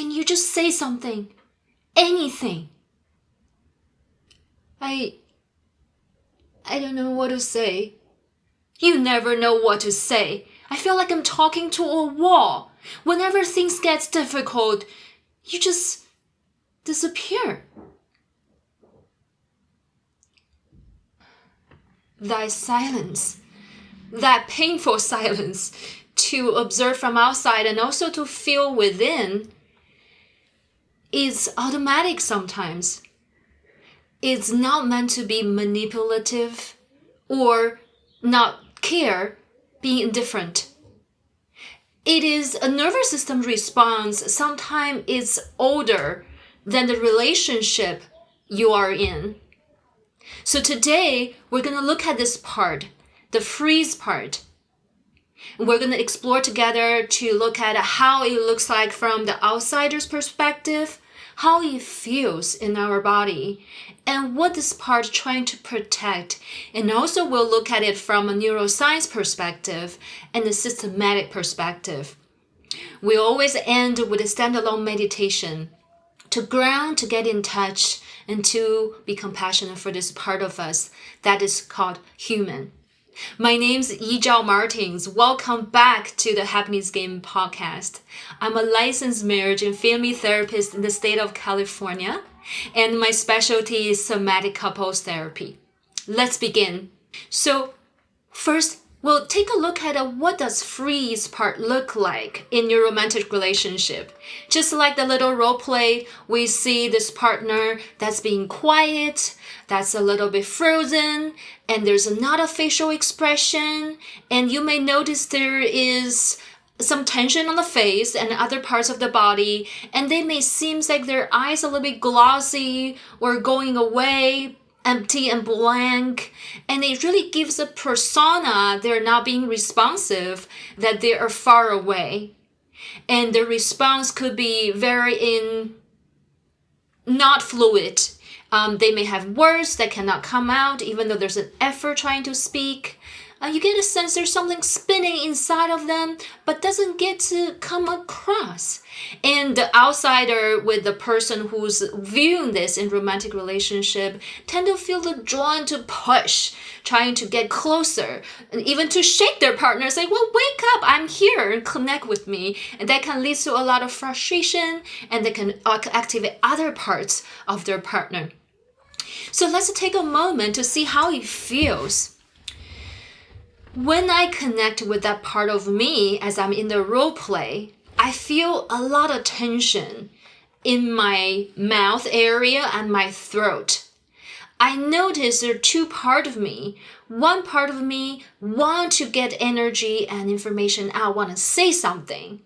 can you just say something? Anything. I don't know what to say. You never know what to say. I feel like I'm talking to a wall. Whenever things get difficult, you just disappear. That silence, that painful silence to observe from outside and also to feel within is automatic sometimes. It's not meant to be manipulative or not care, being indifferent. It is a nervous system response. Sometimes it's older than the relationship you are in. So today, we're going to look at this part, the freeze part. We're going to explore together to look at how it looks like from the outsider's perspective, how it feels in our body, and what this part is trying to protect. And also we'll look at it from a neuroscience perspective and a systematic perspective. We always end with a standalone meditation to ground, to get in touch, and to be compassionate for this part of us that is called human. My name's Yizhao Martins. Welcome back to the Happiness Game podcast. I'm a licensed marriage and family therapist in the state of California, and my specialty is somatic couples therapy. Let's begin. So first, we'll take a look at what does freeze part look like in your romantic relationship. Just like the little role play, we see this partner that's being quiet, that's a little bit frozen, and there's not a facial expression, and you may notice there is some tension on the face and other parts of the body, and they may seem like their eyes a little bit glossy or going away, empty and blank, and it really gives a persona they're not being responsive, that they are far away. And the response could be not fluid. They may have words that cannot come out even though there's an effort trying to speak. You get a sense there's something spinning inside of them, but doesn't get to come across. And the outsider with the person who's viewing this in romantic relationship tend to feel the drawn to push, trying to get closer, and even to shake their partner, say, well, wake up, I'm here, and connect with me. And that can lead to a lot of frustration, and they can activate other parts of their partner. So let's take a moment to see how it feels. When I connect with that part of me as I'm in the role play, I feel a lot of tension in my mouth area and my throat. I notice there are two parts of me. One part of me wants to get energy and information out, want to say something.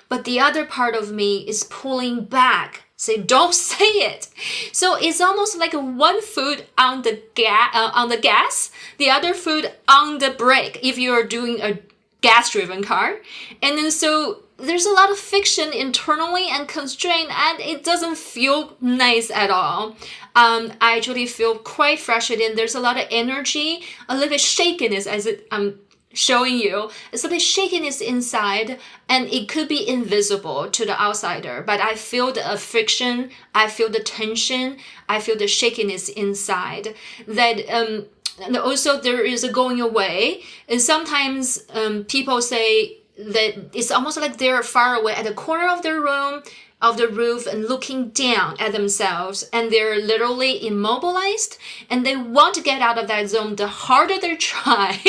But the other part of me is pulling back, say, don't say it. So it's almost like one foot on the gas, the other foot on the brake if you're doing a gas-driven car. And then so there's a lot of friction internally and constraint, and it doesn't feel nice at all. I actually feel quite frustrated. There's a lot of energy, a little bit shakiness as I'm showing you. It's a bit shakiness inside, and it could be invisible to the outsider, but I feel the friction, I feel the tension, I feel the shakiness inside. That and also there is a going away, and sometimes people say that it's almost like they're far away at the corner of their room, of the roof, and looking down at themselves, and they're literally immobilized, and they want to get out of that zone. The harder they try,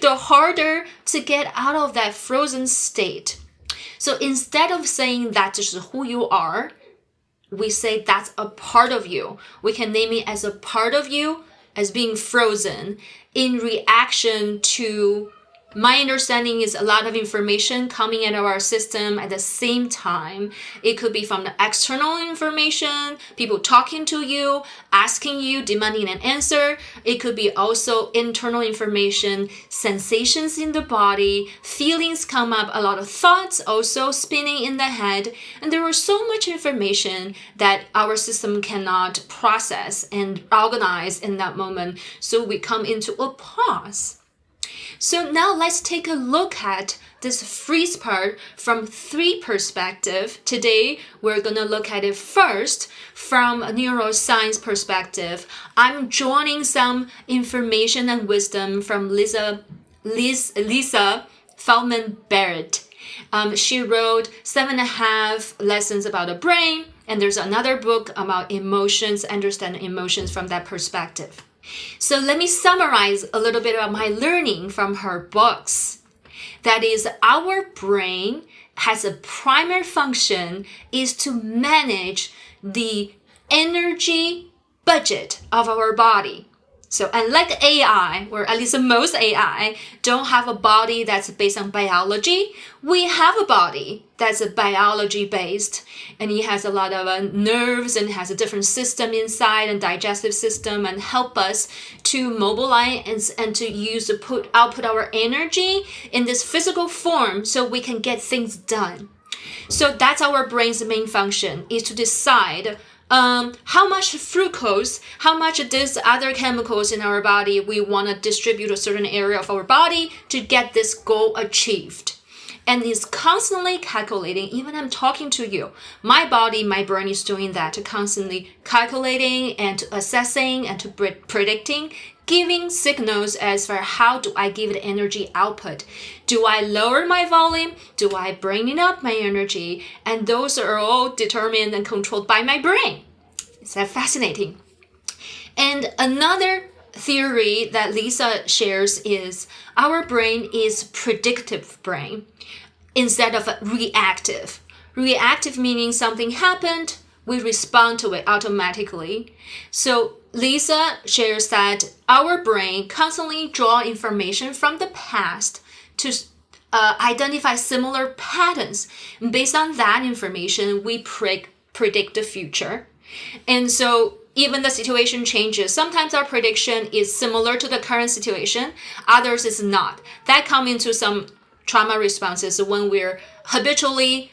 the harder to get out of that frozen state. So instead of saying that's just who you are, we say that's a part of you. We can name it as a part of you, as being frozen in reaction to, my understanding is a lot of information coming into our system at the same time. It could be from the external information, people talking to you, asking you, demanding an answer. It could be also internal information, sensations in the body, feelings come up, a lot of thoughts also spinning in the head. And there was so much information that our system cannot process and organize in that moment. So we come into a pause. So now let's take a look at this freeze part from 3 perspectives. Today, we're going to look at it first from a neuroscience perspective. I'm joining some information and wisdom from Lisa Feldman Barrett. She wrote 7.5 lessons about the brain, and there's another book about emotions, understanding emotions from that perspective. So let me summarize a little bit of my learning from her books. That is, our brain has a primary function is to manage the energy budget of our body. So unlike AI, or at least most AI, don't have a body that's based on biology, we have a body that's biology-based, and it has a lot of nerves and has a different system inside and digestive system and help us to mobilize and to use to output our energy in this physical form so we can get things done. So that's our brain's main function, is to decide how much fructose, how much of these other chemicals in our body we want to distribute a certain area of our body to get this goal achieved. And it's constantly calculating, even I'm talking to you, my body, my brain is doing that, to constantly calculating and to assessing and to predicting, giving signals as for how do I give it energy output. Do I lower my volume? Do I bring up my energy? And those are all determined and controlled by my brain. It's fascinating. And another theory that Lisa shares is our brain is predictive brain instead of reactive. Reactive meaning something happened, we respond to it automatically. So Lisa shares that our brain constantly draw information from the past to identify similar patterns. And based on that information, we predict the future. And so even the situation changes. Sometimes our prediction is similar to the current situation, others is not. That comes into some trauma responses when we're habitually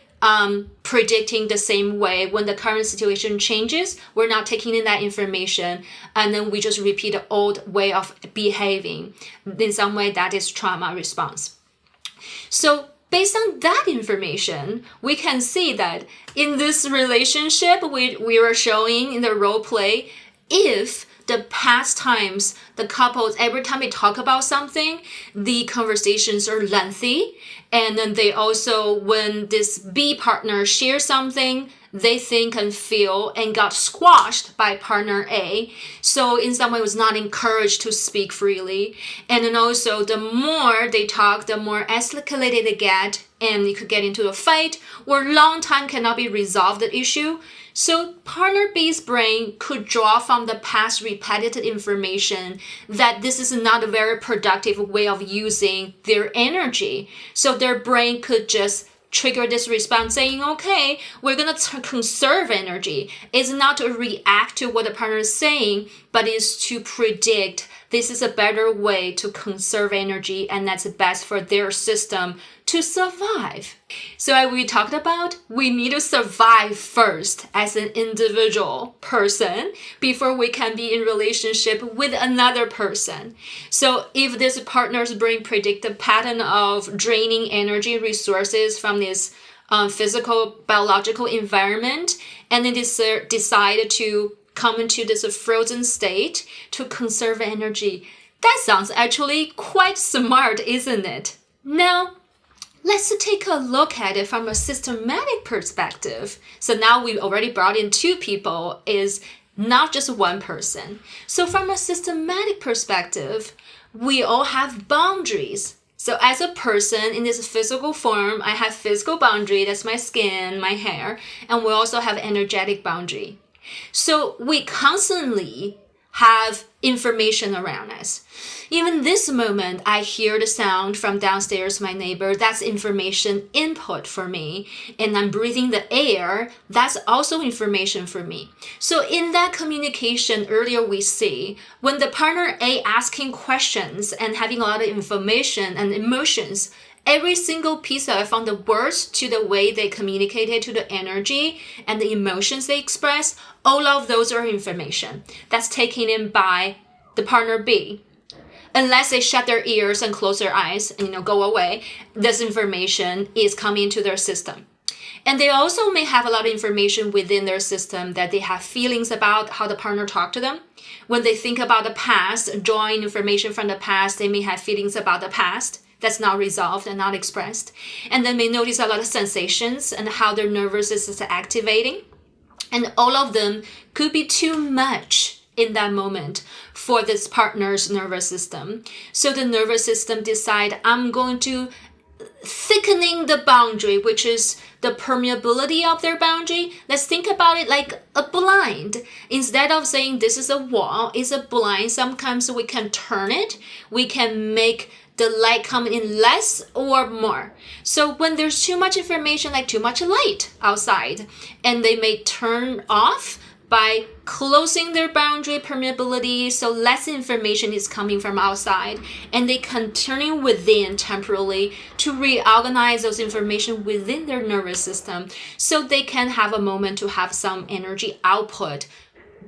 predicting the same way. When the current situation changes, we're not taking in that information, and then we just repeat the old way of behaving. In some way, that is trauma response. So based on that information, we can see that in this relationship we were showing in the role play, if the past times, the couples, every time they talk about something, the conversations are lengthy. And then they also, when this B partner shares something, they think and feel and got squashed by partner A. So in some way was not encouraged to speak freely. And then also the more they talk, the more escalated they get, and it could get into a fight or long time cannot be resolved the issue. So partner B's brain could draw from the past repetitive information that this is not a very productive way of using their energy. So their brain could just trigger this response saying, okay, we're going to conserve energy. It's not to react to what the partner is saying, but is to predict this is a better way to conserve energy, and that's best for their system to survive. So as we talked about, we need to survive first as an individual person before we can be in relationship with another person. So if this partner's brain predict the pattern of draining energy resources from this physical, biological environment, and then decide to come into this frozen state to conserve energy, that sounds actually quite smart, isn't it? Now, let's take a look at it from a systematic perspective. So now we've already brought in 2 people, is not just one person. So from a systematic perspective, we all have boundaries. So as a person in this physical form, I have physical boundary, that's my skin, my hair, and we also have energetic boundary. So we constantly have information around us. Even this moment, I hear the sound from downstairs, my neighbor, that's information input for me. And I'm breathing the air, that's also information for me. So in that communication, earlier we see, when the partner A asking questions and having a lot of information and emotions, every single piece of it, from the words to the way they communicated to the energy and the emotions they express, all of those are information that's taken in by the partner B. unless they shut their ears and close their eyes and go away, this information is coming into their system. And they also may have a lot of information within their system that they have feelings about how the partner talked to them. When they think about the past, drawing information from the past, they may have feelings about the past that's not resolved and not expressed. And they may notice a lot of sensations and how their nervous system is activating. And all of them could be too much in that moment for this partner's nervous system. So the nervous system decide, I'm going to thickening the boundary, which is the permeability of their boundary. Let's think about it like a blind. Instead of saying this is a wall, it's a blind. Sometimes we can turn it. We can make the light come in less or more. So when there's too much information, like too much light outside, and they may turn off by closing their boundary permeability, so less information is coming from outside, and they can turn it within temporarily to reorganize those information within their nervous system, so they can have a moment to have some energy output.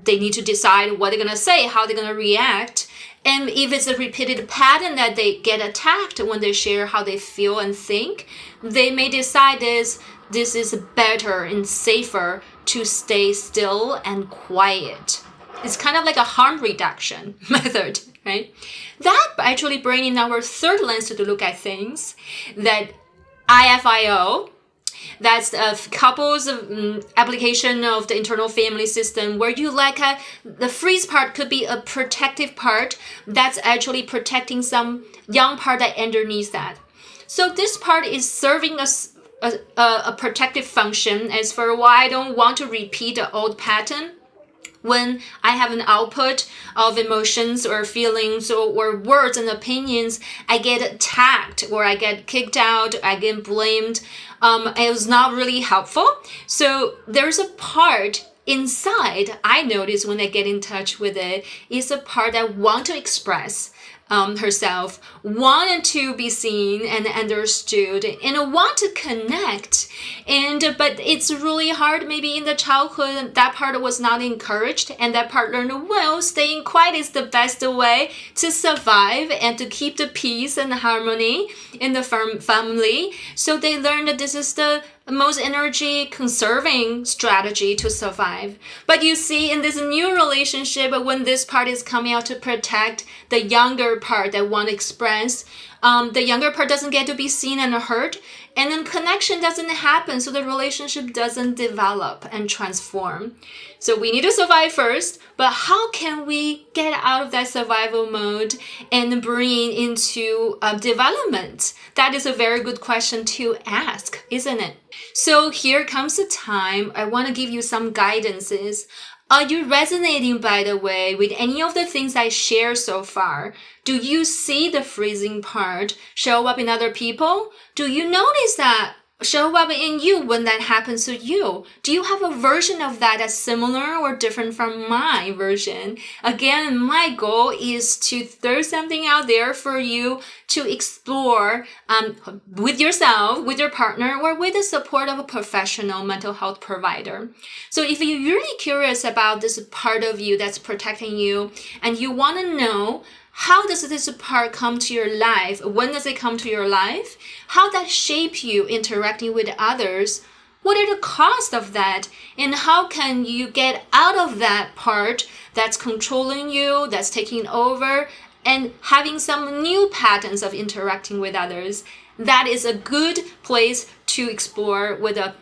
They need to decide what they're gonna say, how they're gonna react, and if it's a repeated pattern that they get attacked when they share how they feel and think, they may decide this is better and safer to stay still and quiet. It's kind of like a harm reduction method, right? That actually bringing our third lens to look at things, that IFIO, that's a couples application of the internal family system, where you the freeze part could be a protective part that's actually protecting some young part that underneath that. So this part is serving us a protective function, as for why I don't want to repeat the old pattern. When I have an output of emotions or feelings or words and opinions, I get attacked or I get kicked out, I get blamed. It was not really helpful. So there's a part inside, I notice when I get in touch with it, is a part that want to express herself, wanted to be seen and understood, and want to connect. But it's really hard. Maybe in the childhood, that part was not encouraged, and that part learned, well, staying quiet is the best way to survive and to keep the peace and harmony in the family. So they learned that this is the most energy conserving strategy to survive. But you see, in this new relationship, when this part is coming out to protect the younger part that want to express, the younger part doesn't get to be seen and heard, and then connection doesn't happen, so the relationship doesn't develop and transform. So we need to survive first, but how can we get out of that survival mode and bring into development? That is a very good question to ask, isn't it? So here comes the time I want to give you some guidances. Are you resonating, by the way, with any of the things I share so far? Do you see the freezing part show up in other people? Do you notice that show up in you when that happens to you? Do you have a version of that that's similar or different from my version? Again, my goal is to throw something out there for you to explore with yourself, with your partner, or with the support of a professional mental health provider. So if you're really curious about this part of you that's protecting you, and you want to know how does this part come to your life? When does it come to your life? How that shape you interacting with others? What are the costs of that? And how can you get out of that part that's controlling you, that's taking over, and having some new patterns of interacting with others? That is a good place to explore with a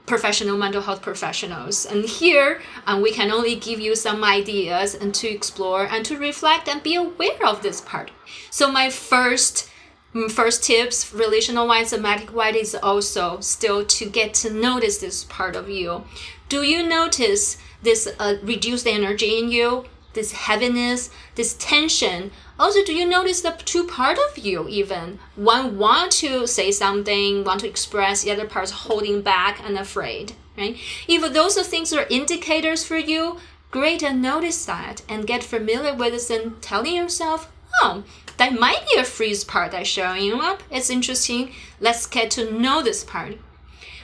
professional mental health professionals. And here we can only give you some ideas and to explore and to reflect and be aware of this part. So my first tips, relational wise, somatic wise, is also still to get to notice this part of you. Do you notice this reduced energy in you, this heaviness, this tension? Also, do you notice the two part of you even? One want to say something, want to express, the other part's holding back and afraid, right? If those things are indicators for you, great, and notice that and get familiar with it and telling yourself, oh, that might be a freeze part that's showing up. It's interesting. Let's get to know this part.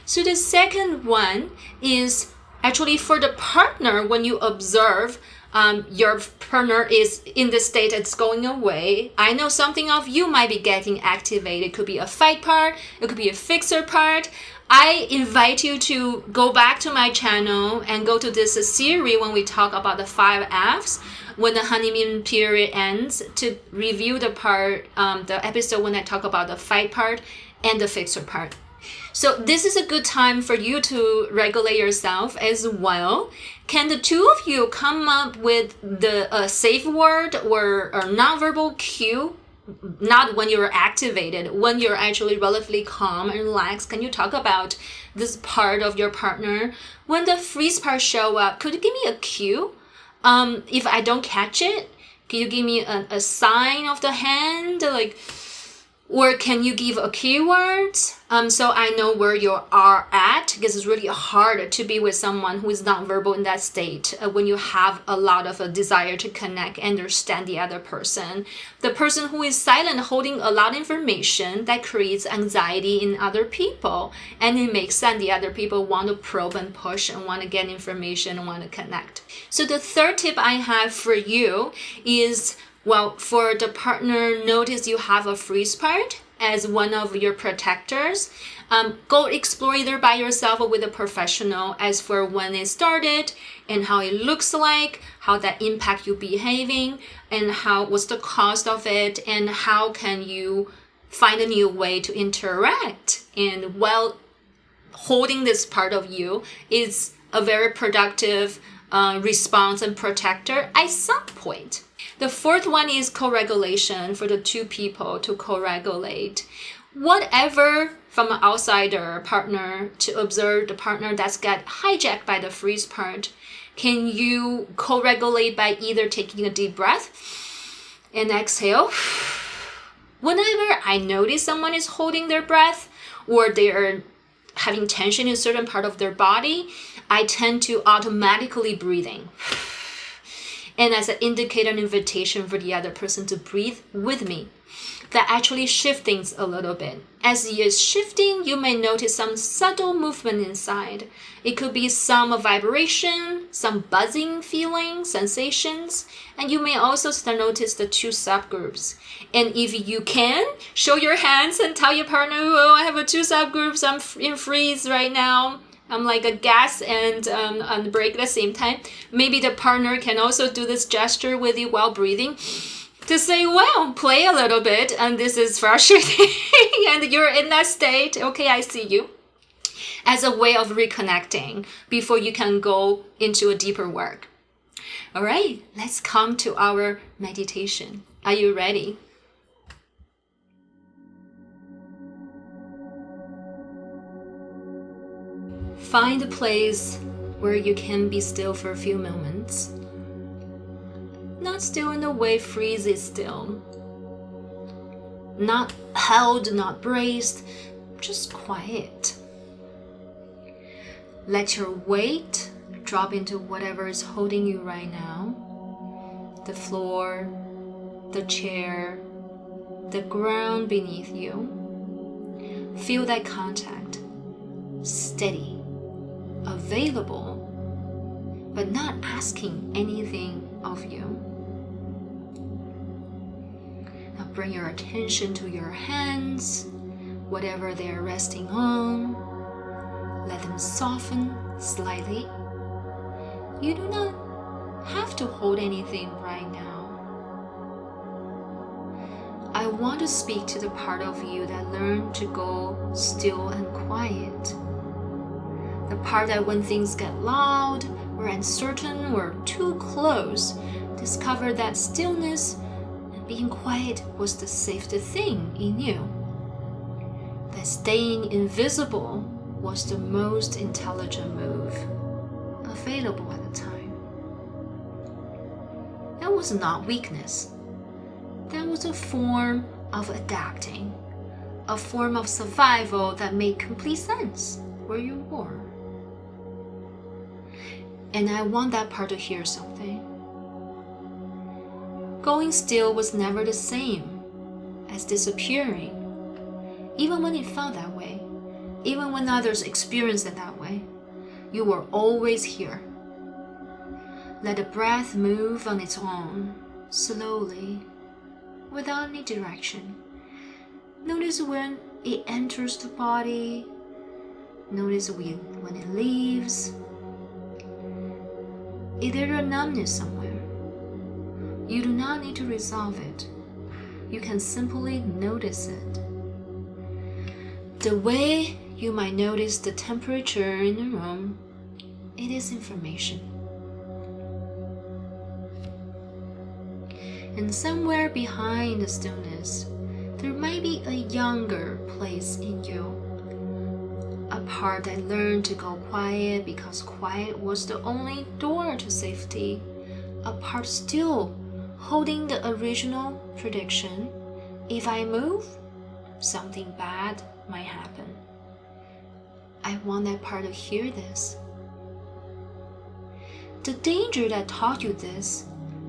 So the second one is actually for the partner. When you observe your partner is in the state that's going away. I know something of you might be getting activated. It could be a fight part, it could be a fixer part. I invite you to go back to my channel and go to this series when we talk about the 5 F's when the honeymoon period ends, to review the part, the episode when I talk about the fight part and the fixer part. So this is a good time for you to regulate yourself as well. Can the two of you come up with the safe word or nonverbal cue? Not when you're activated, when you're actually relatively calm and relaxed. Can you talk about this part of your partner? When the freeze part show up, could you give me a cue? If I don't catch it, can you give me a sign of the hand? Or can you give a keyword? So I know where you are at, because it's really hard to be with someone who is nonverbal in that state when you have a lot of a desire to connect, understand the other person. The person who is silent, holding a lot of information, that creates anxiety in other people. And it makes sense. The other people want to probe and push and want to get information and want to connect. So the third tip I have for you is, well, for the partner, notice you have a freeze part as one of your protectors. Go explore either by yourself or with a professional as for when it started and how it looks like, how that impact you behaving, and what's the cost of it, and how can you find a new way to interact. And while holding this part of you is a very productive response and protector at some point. The fourth one is co-regulation, for the two people to co-regulate. Whatever from an outsider partner to observe the partner that's got hijacked by the freeze part, can you co-regulate by either taking a deep breath and exhale? Whenever I notice someone is holding their breath or they're having tension in a certain part of their body, I tend to automatically breathing. And as an indicator and invitation for the other person to breathe with me. That actually shifts things a little bit. As he is shifting, you may notice some subtle movement inside. It could be some vibration, some buzzing feeling, sensations, and you may also start notice the two subgroups. And if you can, show your hands and tell your partner, oh, I have two subgroups, I'm in freeze right now. I'm like a gas and on the break at the same time. Maybe the partner can also do this gesture with you while breathing to say, well, play a little bit and this is frustrating and you're in that state. Okay, I see you. As a way of reconnecting before you can go into a deeper work. All right, let's come to our meditation. Are you ready? Find a place where you can be still for a few moments. Not still in the way freeze is still. Not held, not braced, just quiet. Let your weight drop into whatever is holding you right now. The floor, the chair, the ground beneath you. Feel that contact. Steady. Available, but not asking anything of you. Now bring your attention to your hands, whatever they are resting on. Let them soften slightly. You do not have to hold anything right now. I want to speak to the part of you that learned to go still and quiet. The part that when things get loud or uncertain or too close, discover that stillness and being quiet was the safest thing in you. That staying invisible was the most intelligent move available at the time. That was not weakness. That was a form of adapting, a form of survival that made complete sense where you were. And I want that part to hear something. Going still was never the same as disappearing, even when it felt that way, even when others experienced it that way. You were always here. Let the breath move on its own, slowly, without any direction. Notice when it enters the body. Notice when it leaves. Is there a numbness somewhere? You do not need to resolve it. You can simply notice it. The way you might notice the temperature in the room, it is information. And somewhere behind the stillness, there might be a younger place in you. A part that learned to go quiet because quiet was the only door to safety. A part still holding the original prediction. If I move, something bad might happen. I want that part to hear this. The danger that taught you this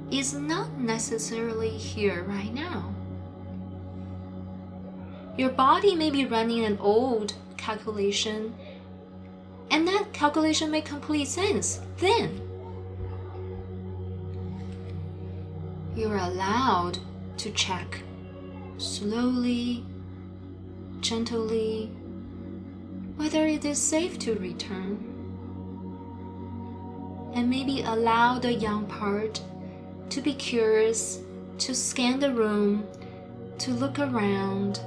is not necessarily here right now. Your body may be running an old calculation, and that calculation makes complete sense then. You're allowed to check slowly, gently, whether it is safe to return, and maybe allow the young part to be curious, to scan the room, to look around.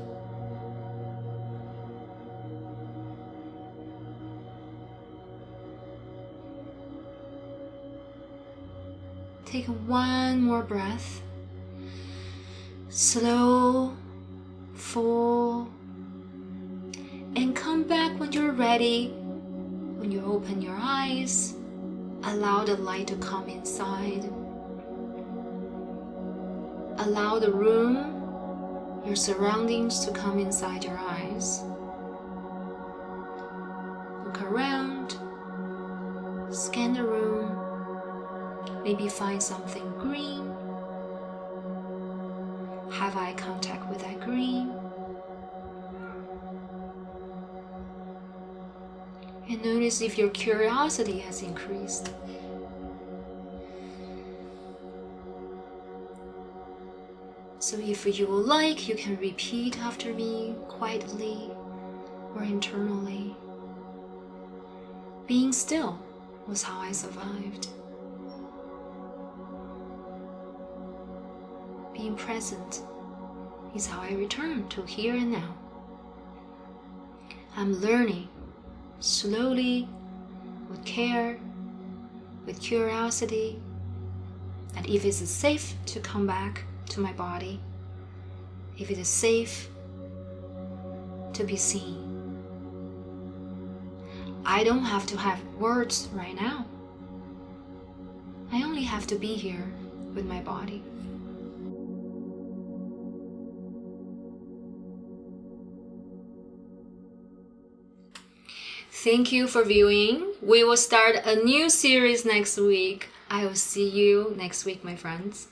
Take one more breath, slow, full, and come back when you're ready. When you open your eyes, allow the light to come inside. Allow the room, your surroundings to come inside your eyes. Look around, scan the room. Maybe find something green. Have eye contact with that green. And notice if your curiosity has increased. So if you would like, you can repeat after me quietly or internally. Being still was how I survived. Being present is how I return to here and now. I'm learning slowly, with care, with curiosity, and if it is safe to come back to my body, if it is safe to be seen. I don't have to have words right now. I only have to be here with my body. Thank you for viewing. We will start a new series next week. I will see you next week, my friends.